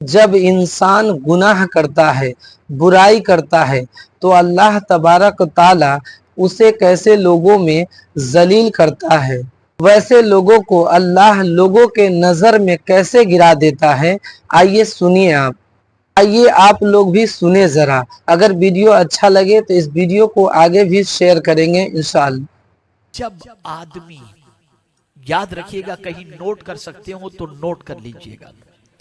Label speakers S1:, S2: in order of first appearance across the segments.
S1: जब इंसान गुनाह करता है, बुराई करता है, तो अल्लाह तबारक ताला उसे कैसे लोगों में जलील करता है, वैसे लोगों को अल्लाह लोगों के नज़र में कैसे गिरा देता है। आइए सुनिए आप, आइए आप लोग भी सुने ज़रा। अगर वीडियो अच्छा लगे तो इस वीडियो को आगे भी शेयर करेंगे इंशाअल्लाह।
S2: जब आदमी, याद रखिएगा, कहीं नोट कर सकते हो तो नोट कर लीजिएगा,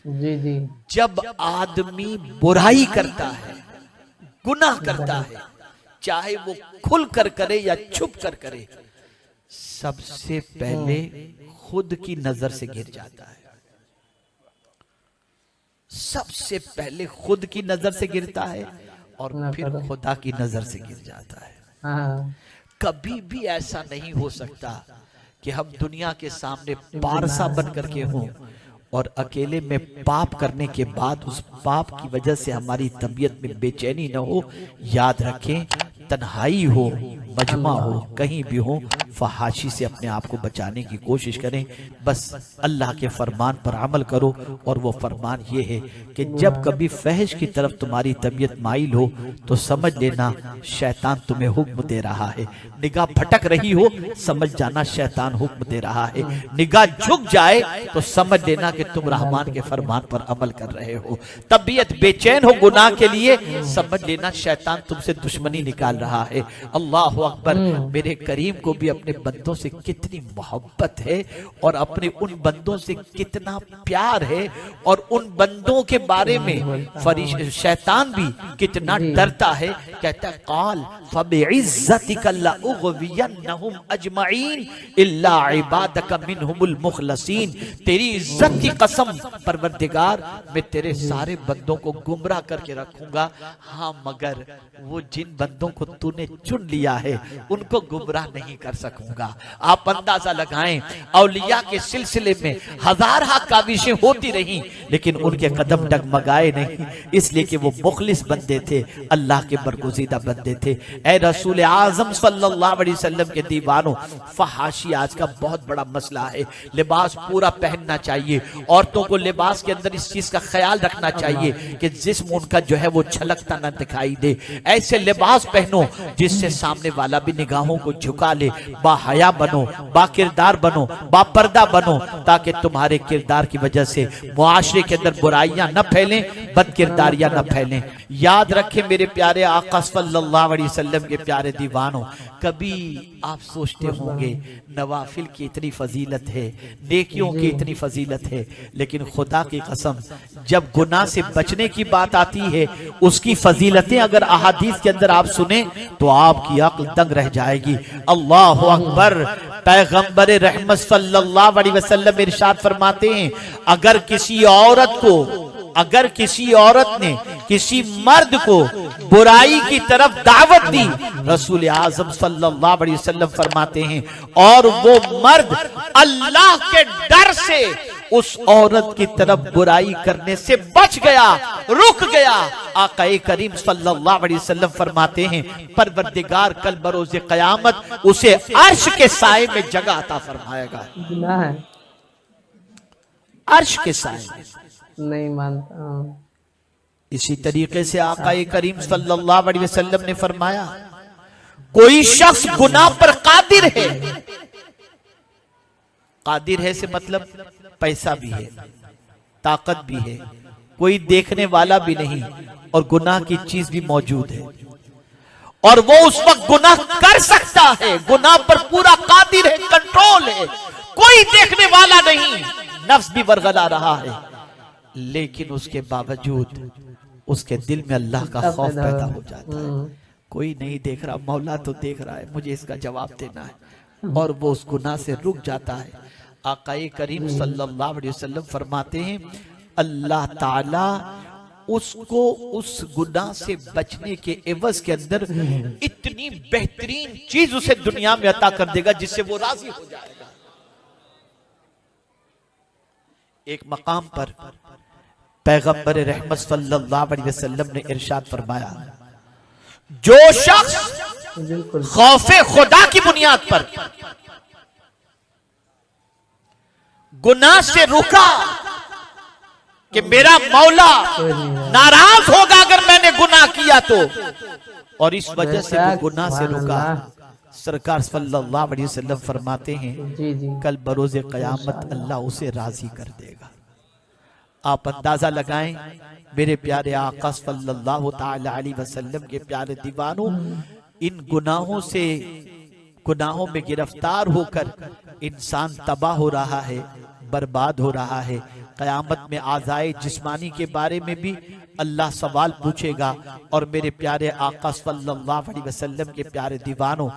S1: जी जी।
S2: जब आदमी बुराई करता है, गुनाह करता है, चाहे वो खुल कर करे या छुप कर करे, सबसे पहले खुद की नजर से गिर जाता है। सबसे पहले खुद की नजर से गिरता है और फिर खुदा की नजर से गिर जाता है।
S1: हाँ।
S2: कभी भी ऐसा नहीं हो सकता कि हम दुनिया के सामने पारसा बन करके हों और अकेले में पाप करने के बाद उस पाप की वजह से हमारी तबीयत में बेचैनी न हो। याद रखें, तन्हाई हो, मजमा हो, कहीं भी हो, फहाशी से अपने आप को बचाने की कोशिश करें। बस अल्लाह के फरमान पर अमल करो, और वो फरमान ये है कि जब कभी फहश की तरफ तुम्हारी तबीयत माइल हो तो समझ लेना शैतान तुम्हें हुक्म दे रहा है। निगाह भटक रही हो, समझ जाना शैतान हुक्म दे रहा है। निगाह झुक जाए तो समझ लेना कि तुम रहमान के फरमान पर अमल कर रहे हो। तबीयत बेचैन हो गुनाह के लिए, समझ लेना शैतान तुमसे दुश्मनी निकाल रहा है। अल्लाह अकबर। मेरे करीम को भी अपने बंदों से कितनी मोहब्बत है और अपने उन बंदों से कितना प्यार है, और उन बंदों के बारे में शैतान भी कितना डरता है। कहता है काल फबिइज्जतिका लउग़वियन्नहुम अजमईन इल्ला इबादका मिनहुमुल मुखलसीन। तेरी इज्जत की कसम परवरदिगार, मैं तेरे सारे बंदों को गुमराह करके रखूंगा, हाँ मगर वो जिन बंदों को तूने चुन लिया है उनको गुमराह नहीं कर सकूंगा। आप अंदाजा लगाएं, औलिया के सिलसिले में हजार काविशें होती रही लेकिन उनके कदम डगमगाए नहीं, इसलिए कि वो मुखलिस बंदे थे, अल्लाह के बरगुज़ीदा बंदे थे। ए रसूल आज़म सल्लल्लाहु अलैहि वसल्लम के दीवानों, फहाशी आज का बहुत बड़ा मसला है। लिबास पूरा पहनना चाहिए, औरतों को लिबास के अंदर इस चीज का ख्याल रखना चाहिए कि जिस्म उनका जो है वो छलकता ना दिखाई दे। ऐसे लिबास पहनो जिससे सामने वाला भी निगाहों को झुका ले। बाहया बनो, बाकिरदार बनो, बापर्दा बनो, ताकि तुम्हारे किरदार की वजह से मुआशरे के अंदर बुराइयां न फैलें, बदकिरदारियां न फैलें। याद रखें मेरे प्यारे आका सल्लल्लाहु अलैहि वसल्लम के प्यारे दीवानों, कभी आप सोचते होंगे नवाफिल की इतनी फजीलत है, नेकियों की इतनी फजीलत है, लेकिन खुदा की कसम जब गुनाह से बचने की बात आती है, उसकी फजीलतें अगर अहादीस के अंदर आप सुने तो आपकी अक्ल दंग रह जाएगी। अल्लाह अकबर। पैगंबर रहमत सल्लल्लाहु अलैहि वसल्लम इरशाद फरमाते हैं, अगर किसी औरत ने किसी मर्द को बुराई की तरफ दावत दी, रसूल आज़म सल्लल्लाहु अलैहि वसल्लम फरमाते हैं, और वो मर्द अल्लाह के डर से उस औरत की तरफ बुराई करने से बच गया, रुक गया, आक़ाए करीम सल्लल्लाहु अलैहि वसल्लम फरमाते हैं परवरदिगार कल बरोज़े क़यामत उसे अर्श के साए में जगह अता फरमाएगा। अर्श के साए
S1: नहीं मानता।
S2: इसी तरीके से आक़ाए करीम सल्लल्लाहु अलैहि वसल्लम ने फरमाया, कोई शख्स गुनाह पर कादिर है, कादिर है से मतलब पैसा भी है, ताकत भी है, कोई देखने वाला भी नहीं, और गुनाह की चीज भी मौजूद है, और वो उस वक्त गुनाह कर सकता है, गुनाह पर पूरा कादिर है, कंट्रोल है, कोई देखने वाला नहीं, नफ्स भी बरगला रहा है, लेकिन उसके बावजूद उसके दिल में अल्लाह का खौफ पैदा हो जाता है। कोई नहीं देख रहा, मौला तो देख रहा है, मुझे इसका जवाब देना है, और वो उस गुनाह से रुक जाता है। आक़ाए करीम सल्लल्लाहु अलैहि वसल्लम फरमाते हैं, अल्लाह ताला उसको उस गुनाह से बचने के एवज के अंदर इतनी बेहतरीन चीज उसे दुनिया में अता कर देगा जिससे वो राजी हो जाएगा। एक मकाम पर पैगंबर रहमत सल्लल्लाहु अलैहि वसल्लम ने इरशाद फरमाया, जो शख्स खौफे खुदा की बुनियाद पर गुनाह से रुका, कि मेरा मौला नाराज होगा अगर मैंने गुनाह किया तो, और इस वजह से वो गुनाह से रुका। सरकार सल्लल्लाहु अलैहि वसल्लम फरमाते हैं
S1: जी जी
S2: कल बरोज़े क़यामत अल्लाह उसे राजी कर देगा। आप अंदाजा लगाएं मेरे प्यारे आका सल्लल्लाहु ताला अलैहि वसल्लम के प्यारे दीवानों, इन गुनाहों से, गुनाहों में गिरफ्तार होकर इंसान तबाह हो रहा है, बर्बाद हो रहा है। क़यामत में आज़ाए जिस्मानी के बारे में भी अल्लाह सवाल पूछेगा। और मेरे प्यारे आका सल्लल्लाहु अलैहि वसल्लम के प्यारे दीवानों,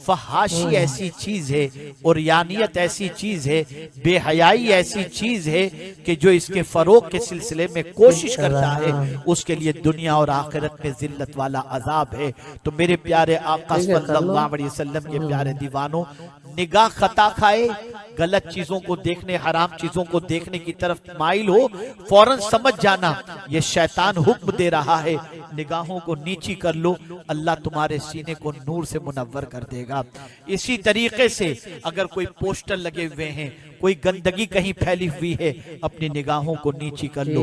S2: फहाशी ऐसी चीज है, और यानियत ऐसी चीज है, बेहयाई ऐसी चीज है कि जो इसके फरोग के सिलसिले में कोशिश करता है उसके लिए दुनिया और आखिरत में जिल्लत वाला अजाब है। तो मेरे प्यारे आका सल्लल्लाहु अलैहि वसल्लम के प्यारे दीवानों, निगाह खता खाए, गलत चीजों को देखने, हराम चीजों को देखने की तरफ माइल हो, फौरन समझ जाना ये शैतान हुक्म दे रहा है, निगाहों को नीची कर लो, अल्लाह तुम्हारे सीने को नूर से मुनव्वर कर देगा। इसी तरीके से अगर कोई पोस्टर लगे हुए हैं, कोई गंदगी कहीं फैली हुई है, अपनी निगाहों को नीची कर लो।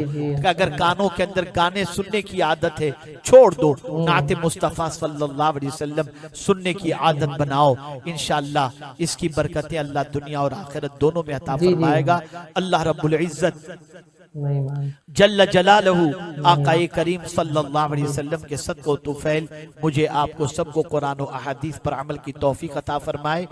S2: अगर कानों के अंदर गाने सुनने की आदत है, छोड़ दो, नाते मुस्तफा सल्लल्लाहु अलैहि वसल्लम सुनने की आदत बनाओ। इंशाअल्लाह इसकी बरकतें अल्लाह दुनिया और आखिरत दोनों में अता फरमाएगा। अल्लाह रब्बुल इज्जत जल्ल जलालहू आकाए करीम सल्लल्लाहु अलैहि वसल्लम के सदक़ो तुफैल मुझे आपको सबको कुरान और अहादीस पर अमल की तौफीक अता फरमाए।